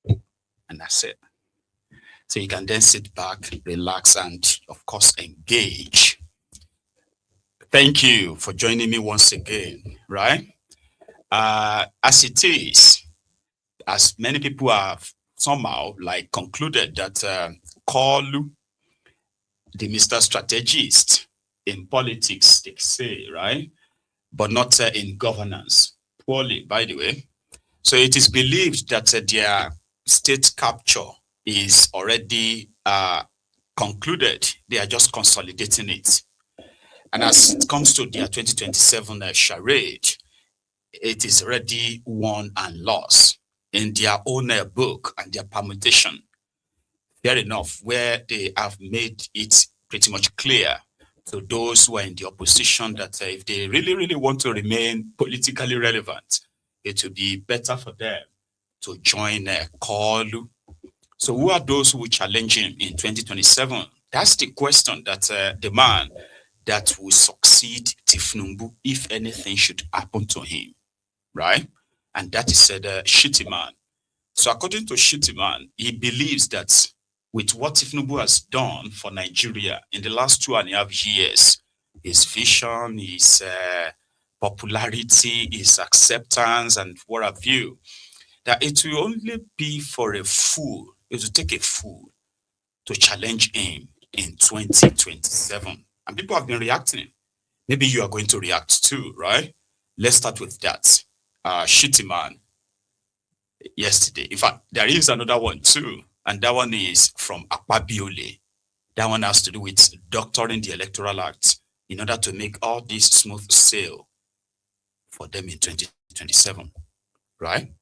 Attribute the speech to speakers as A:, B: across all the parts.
A: And that's it. So you can then sit back, relax, and of course, engage. Thank you for joining me once again, right? As it is, as many people have somehow like concluded that Kalu, the Mr. Strategist in politics, they say, right? But not in governance. Poorly, by the way. So it is believed that their state capture is already concluded. They are just consolidating it. And as it comes to their 2027 charade, it is already won and lost in their own book and their permutation. Fair enough, where they have made it pretty much clear to those who are in the opposition that if they really want to remain politically relevant, it will be better for them to join Kalu. So who are those who will challenge him in 2027? That's the question that the man that will succeed Tinubu if anything should happen to him, right? And that is Shettima. So according to Shettima, he believes that with what Tinubu has done for Nigeria in the last 2.5 years, his vision, his popularity, his acceptance, and what have you, that it will only be for a fool, it will take a fool to challenge him in 2027. And people have been reacting. Maybe you are going to react too, right? Let's start with that. Shettima yesterday. In fact, there is another one too. And that one is from Akpabiole. That one has to do with doctoring the Electoral Act in order to make all this smooth sail for them in 2027, right?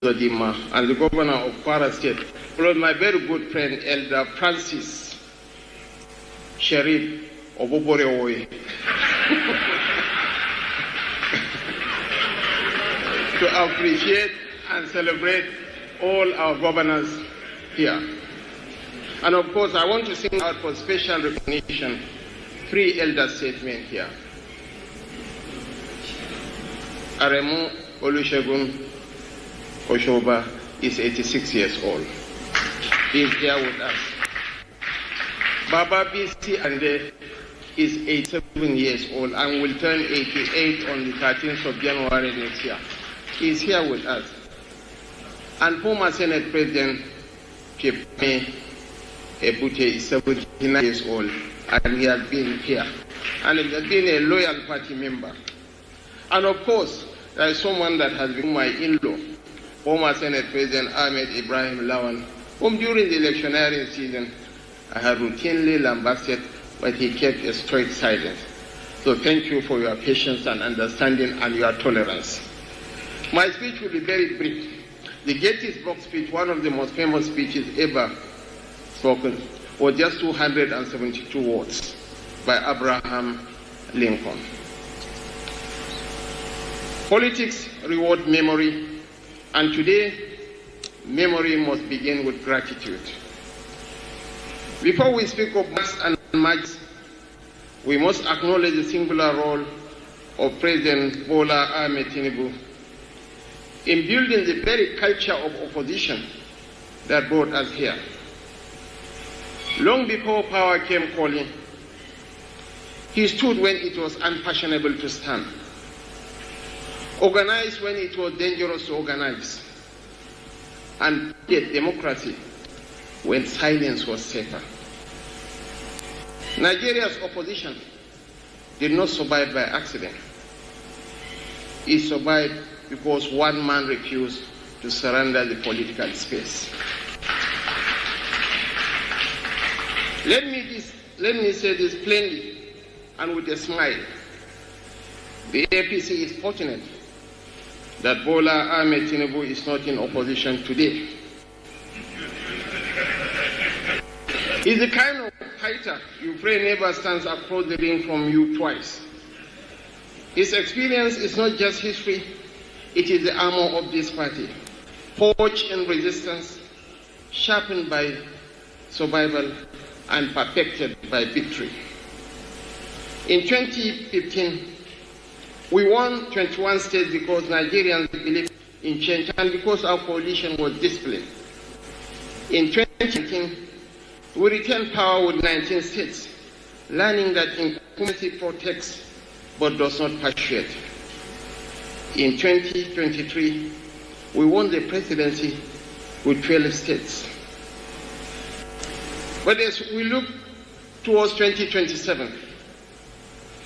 B: Shettima and the governor of Kwara State, followed my very good friend, Elder Francis Sharif Oboborewoy, to appreciate and celebrate all our governors here. And of course, I want to sing out for special recognition 3 elder statesmen here. Aremu Olusegun Oshoba is 86 years old. He is here with us. Baba BC Ande is 87 years old and will turn 88 on the 13th of January next year. He is here with us. And former Senate President Kepme Ebute is 79 years old and he has been here. And he has been a loyal party member. And of course, there is someone that has been my in-law, former Senate President Ahmed Ibrahim Lawan, whom during the electioneering season I had routinely lambasted, but he kept a stoic silence. So thank you for your patience and understanding and your tolerance. My speech will be very brief. The Gettysburg speech, one of the most famous speeches ever spoken, was just 272 words by Abraham Lincoln. Politics reward memory, and today, memory must begin with gratitude. Before we speak of mass and march, we must acknowledge the singular role of President Bola Ahmed Tinubu in building the very culture of opposition that brought us here. Long before power came calling, he stood when it was unfashionable to stand, organized when it was dangerous to organize, and yet democracy when silence was safer. Nigeria's opposition did not survive by accident. It survived because one man refused to surrender the political space. Let me say this plainly and with a smile. The APC is fortunate that Bola Ahmed Tinubu is not in opposition today. He's the kind of fighter you pray never stands across the ring from you twice. His experience is not just history, it is the armor of this party, forged in resistance, sharpened by survival, and perfected by victory. In 2015, We won 21 states because Nigerians believed in change and because our coalition was disciplined. In 2019, we retained power with 19 states, learning that incumbency protects but does not persuade. In 2023, we won the presidency with 12 states. But as we look towards 2027,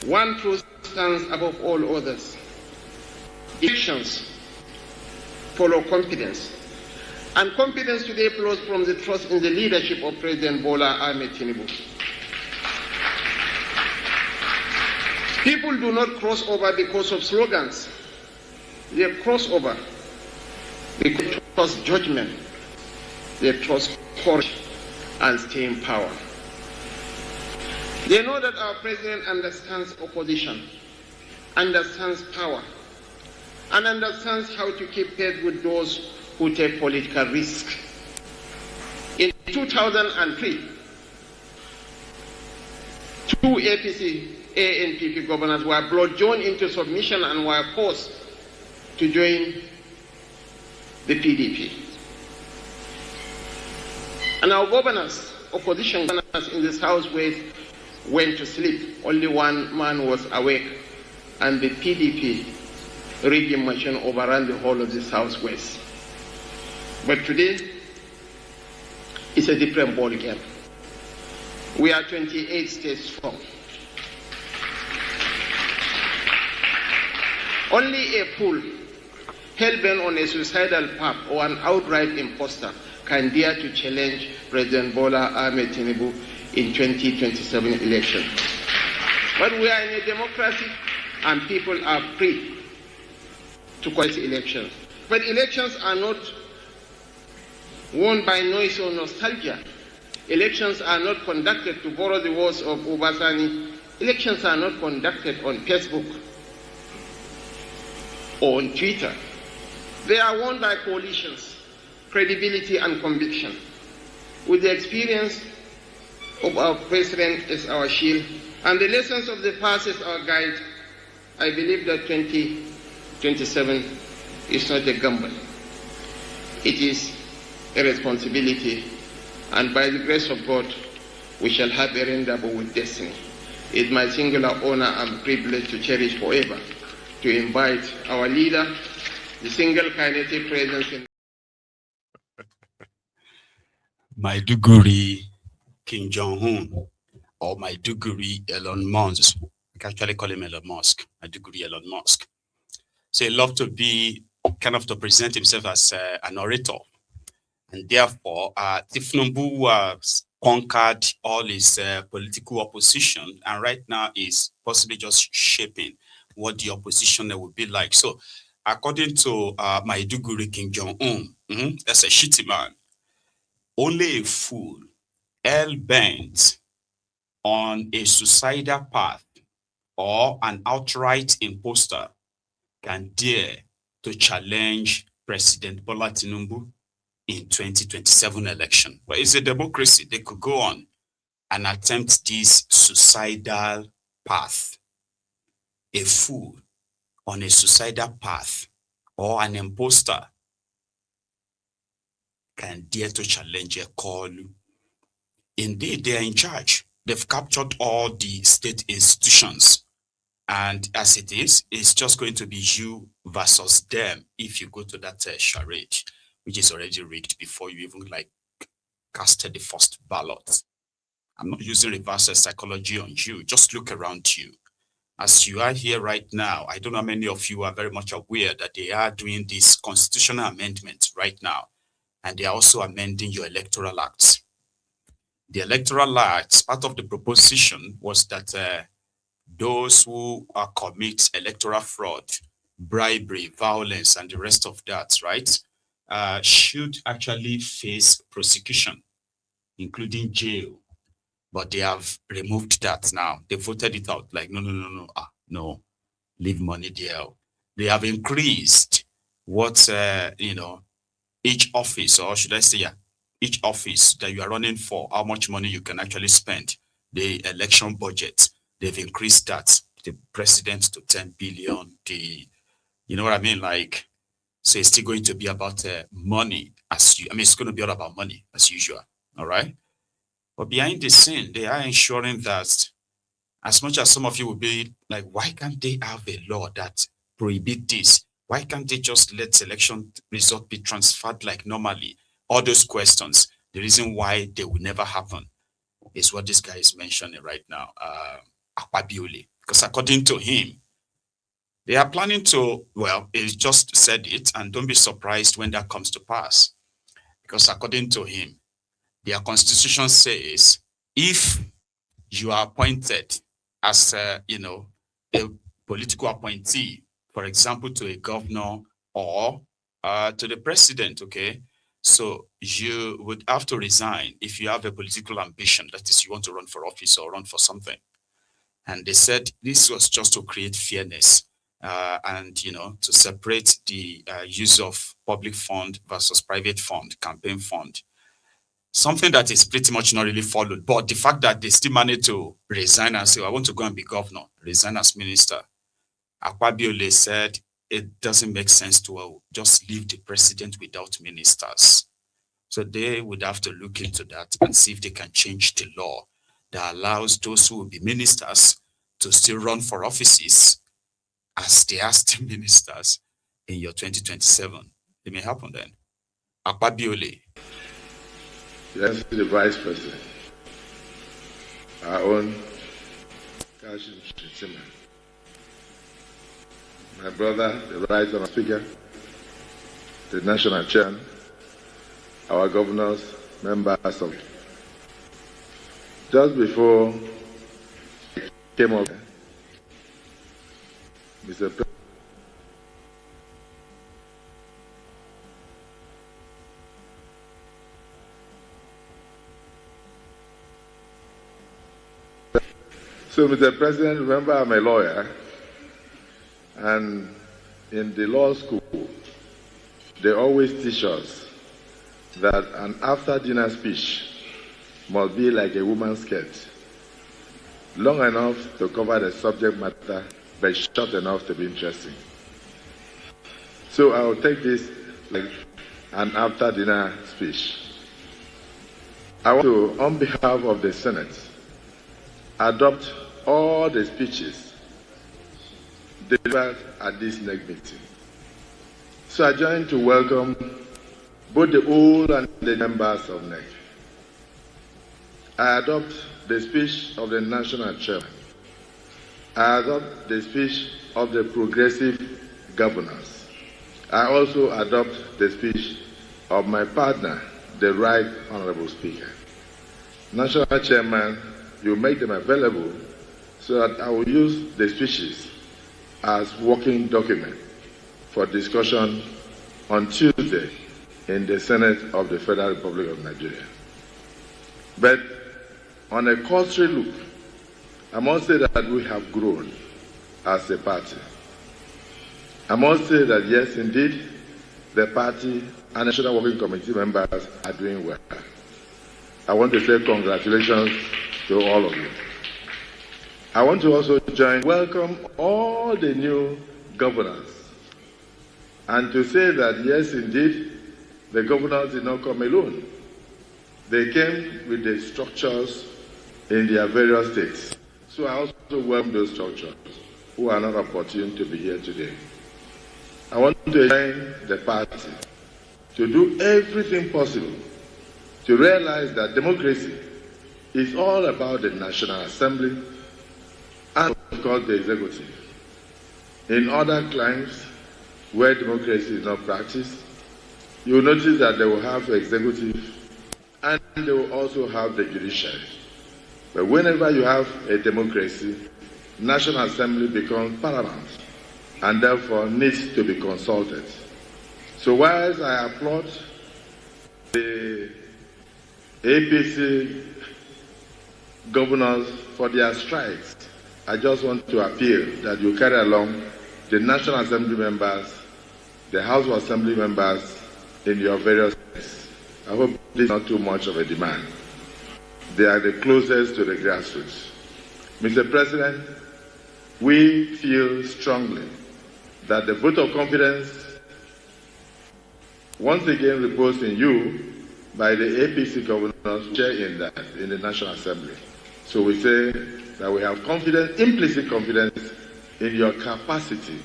B: one truth stands above all others. Elections follow confidence. And confidence today flows from the trust in the leadership of President Bola Ahmed Tinubu. People do not cross over because of slogans. They cross over because they trust judgment, they trust courage and staying power. They know that our president understands opposition, understands power, and understands how to keep pace with those who take political risk. In 2003, two APC ANPP governors were brought joined into submission and were forced to join the PDP. And our governors, opposition governors in the Southwest, went to sleep. Only one man was awake, and the PDP rigging machine overran the whole of the Southwest. But today, it's a different ball game. We are 28 states strong. Only a fool, hell-bent on a suicidal path or an outright imposter can dare to challenge President Bola Ahmed Tinubu in 2027 election. But we are in a democracy and people are free to contest elections. But elections are not won by noise or nostalgia. Elections are not conducted, to borrow the words of Obasani, elections are not conducted on Facebook or on Twitter. They are won by coalitions, credibility and conviction. With the experience of our president as our shield and the lessons of the past as our guide, I believe that 2027 is not a gamble. It is a responsibility, and by the grace of God, we shall have a rendezvous with destiny. It's my singular honor and privilege to cherish forever to invite our leader, the single kinetic presence in
A: Maiduguri Kim Jong-un, or Maiduguri Elon Musk. We can actually call him Elon Musk, Maiduguri Elon Musk. So he loved to be, kind of to present himself as an orator. And therefore, Tinubu conquered all his political opposition, and right now is possibly just shaping what the opposition will be like. So, according to Maiduguri Kim Jong-un, that's a Shettima, only a fool, hell-bent on a suicidal path or an outright imposter can dare to challenge President Bola Tinubu in 2027 election. But it's a democracy. They could go on and attempt this suicidal path. A fool on a suicidal path or an imposter can dare to challenge a call. Indeed, they are in charge. They've captured all the state institutions. And as it is, it's just going to be you versus them if you go to that charade, which is already rigged before you even casted the first ballot. I'm not using reverse psychology on you. Just look around you. As you are here right now, I don't know how many of you are very much aware that they are doing this constitutional amendment right now. And they are also amending your electoral acts. The electoral acts, part of the proposition was that those who commit electoral fraud, bribery, violence, and the rest of that, right, should actually face prosecution, including jail. But they have removed that now. They voted it out like, no, leave money there. They have increased what, each office, or should I say, each office that you are running for, how much money you can actually spend, the election budget, they've increased that the president to 10 billion, you know what I mean? Like, so it's still going to be about money it's going to be all about money as usual. All right. But behind the scene, they are ensuring that as much as some of you will be like, why can't they have a law that prohibit this? Why can't they just let selection result be transferred like normally? All those questions, the reason why they will never happen is what this guy is mentioning right now, Akpabiole. Because according to him, they are planning to, well, he just said it, and don't be surprised when that comes to pass. Because according to him, their constitution says if you are appointed as a political appointee, for example, to a governor or to the president, okay? So you would have to resign if you have a political ambition, that is, you want to run for office or run for something. And they said this was just to create fairness and, to separate the use of public fund versus private fund, campaign fund. Something that is pretty much not really followed. But the fact that they still managed to resign and say, I want to go and be governor, resign as minister. Akpabiole said it doesn't make sense to just leave the president without ministers. So they would have to look into that and see if they can change the law that allows those who will be ministers to still run for offices as they are still ministers in your 2027. It may happen then. Akpabiole.
C: Yes, the Vice President, our own Shettima, my brother, the Right Honourable Speaker, the National Chair, our governors, members of. Just before I came up, Mr. President, so, Mr. President, remember I'm a lawyer, and in the law school, they always teach us that an after-dinner speech must be like a woman's skirt, long enough to cover the subject matter, but short enough to be interesting. So I will take this like an after-dinner speech. I want to, on behalf of the Senate, adopt all the speeches delivered at this next meeting. So I join to welcome both the old and the members of NEC. I adopt the speech of the National Chairman. I adopt the speech of the progressive governors. I also adopt the speech of my partner, the Right Honourable Speaker. National Chairman, you make them available so that I will use the speeches as working document for discussion on Tuesday in the Senate of the Federal Republic of Nigeria. But on a cursory look, I must say that we have grown as a party. I must say that yes, indeed, the party and National Working Committee members are doing well. I want to say congratulations to all of you. I want to also welcome all the new governors, and to say that yes, indeed, the governors did not come alone. They came with the structures in their various states. So I also welcome those structures who are not opportune to be here today. I want to join the party to do everything possible to realize that democracy is all about the National Assembly and, of course, the executive. In other climes where democracy is not practiced, you will notice that they will have the executive and they will also have the judiciary. But whenever you have a democracy, National Assembly becomes paramount and therefore needs to be consulted. So whilst I applaud the APC governors for their strides, I just want to appeal that you carry along the National Assembly members, the House of Assembly members in your various states. I hope this is not too much of a demand. They are the closest to the grassroots. Mr. President, we feel strongly that the vote of confidence once again reposed in you by the APC governors share in that in the National Assembly. So we say that we have confidence, implicit confidence in your capacity,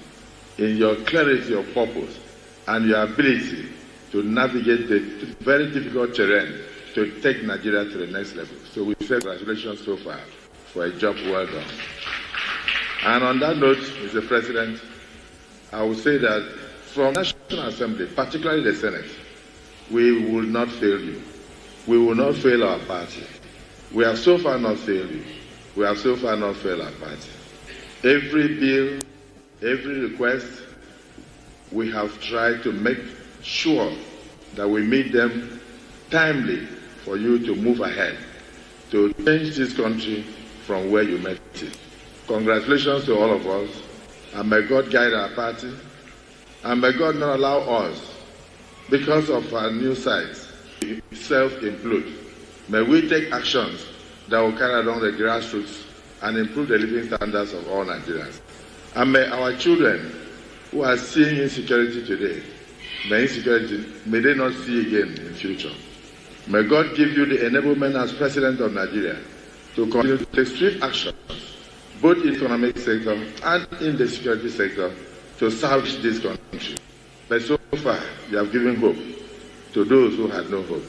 C: in your clarity of purpose, and your ability to navigate the very difficult terrain to take Nigeria to the next level. So we say congratulations so far for a job well done. And on that note, Mr. President, I will say that from the National Assembly, particularly the Senate, we will not fail you. We will not fail our party. We have so far not failed you. We have so far not failed our party. Every bill, every request, we have tried to make sure that we meet them timely for you to move ahead, to change this country from where you met it. Congratulations to all of us, and may God guide our party, and may God not allow us, because of our new sites, to self-implode. May we take actions that will carry along the grassroots and improve the living standards of all Nigerians. And may our children who are seeing insecurity today, may they not see again in future. May God give you the enablement as President of Nigeria to continue to take swift action, both in the economic sector and in the security sector, to salvage this country. But so far, you have given hope to those who had no hope.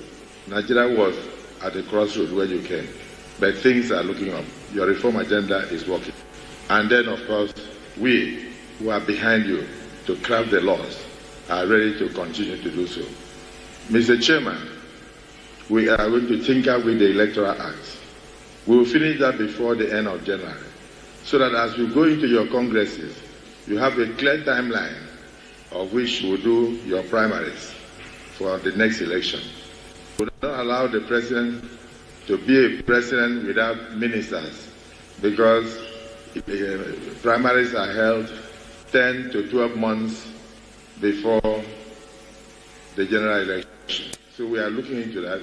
C: Nigeria was at the crossroads where you came, but things are looking up. Your reform agenda is working. And then, of course, we who are behind you to craft the laws are ready to continue to do so. Mr. Chairman, we are going to tinker with the Electoral Act. We will finish that before the end of January, so that as you go into your congresses, you have a clear timeline of which you will do your primaries for the next election. We will not allow the president to be a president without ministers, because primaries are held 10 to 12 months before the general election. So we are looking into that,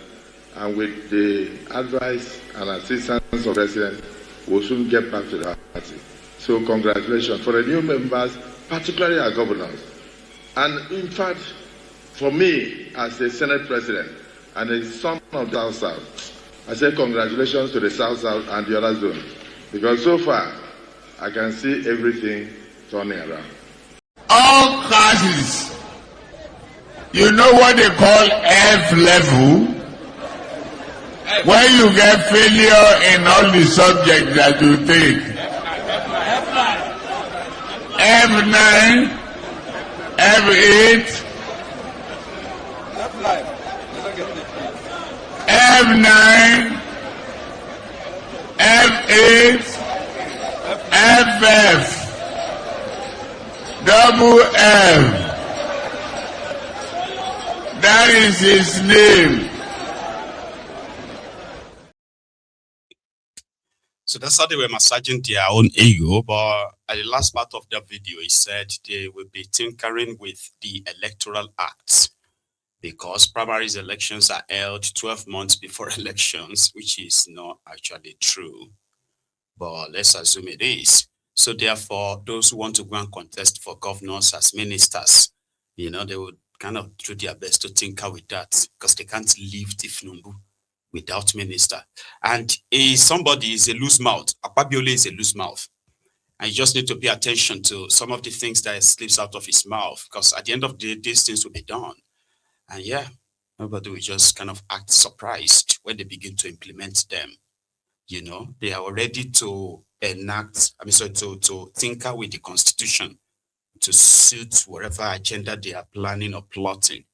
C: and with the advice and assistance of the president, we'll soon get back to the party. So congratulations for the new members, particularly our governors. And in fact, for me, as the Senate President and a son of the South-South, I say congratulations to the South-South and the other zones, because so far, I can see everything turning around.
D: All classes, you know what they call F level? When you get failure in all the subjects that you take. F9, F8, F9, F8, FF, double F. That is his name.
A: So that's how they were massaging their own ego. But at the last part of the video, he said they will be tinkering with the Electoral Acts, because primaries elections are held 12 months before elections, which is not actually true. But let's assume it is. So therefore, those who want to go and contest for governors as ministers, they would kind of do their best to tinker with that, because they can't leave Tinubu without minister. And somebody is a loose mouth. Akpabiole is a loose mouth. And you just need to pay attention to some of the things that slips out of his mouth, because at the end of the day, these things will be done. And yeah, nobody will just kind of act surprised when they begin to implement them. They are ready to to tinker with the Constitution to suit whatever agenda they are planning or plotting.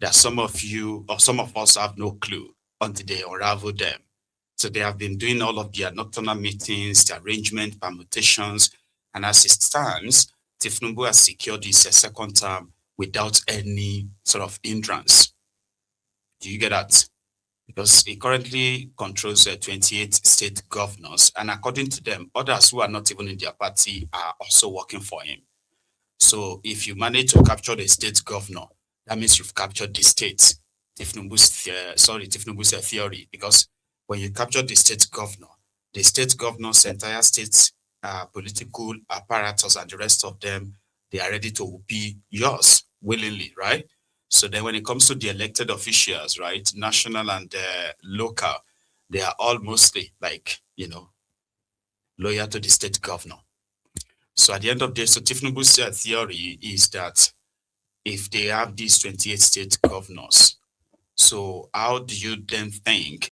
A: That some of you or some of us have no clue until they unravel them. So they have been doing all of their nocturnal meetings, the arrangement, permutations, and as it stands, Tinubu has secured his second term without any sort of hindrance. Do you get that? Because he currently controls 28 state governors, and according to them, others who are not even in their party are also working for him. So if you manage to capture the state governor, that means you've captured the state. Tinubu's theory, because when you capture the state governor's entire state political apparatus and the rest of them, they are ready to be yours willingly, right? So then when it comes to the elected officials, right, national and local, they are all mostly like, loyal to the state governor. So at the end of the day, so Tinubu's theory is that if they have these 28 state governors, so how do you then think